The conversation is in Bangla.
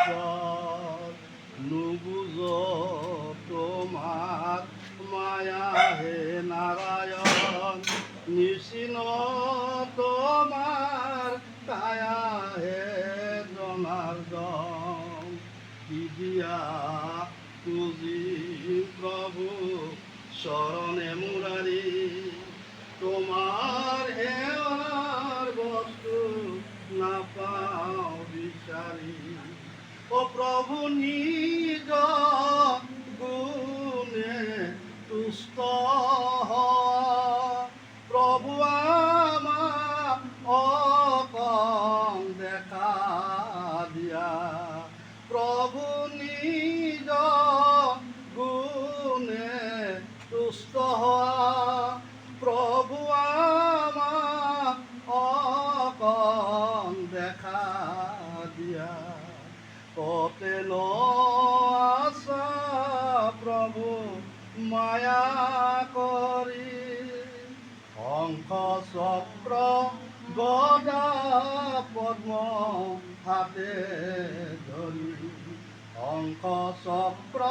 ঈশ্বর নুবুঝ তোমার মায়া হে নারায়ণ নিশিন তোমার কায়া হে জনার্দন দিদিয়া তুজি প্রভু শরণে মুরারি তোমার হেয়ার বস্তু না পাও বিচারি ও প্রভু নিজ গুণে তুষ্ট প্রভু আমার অকম দেখা দিয়া প্রভু নিজ গুণে তুষ্ট প্রভু আমার অকম দেখা দিয়া কতেন আশা প্রভু মায়া করি শঙ্খ চক্র গদা পদ্ম হাতে ধরি শঙ্খ চক্র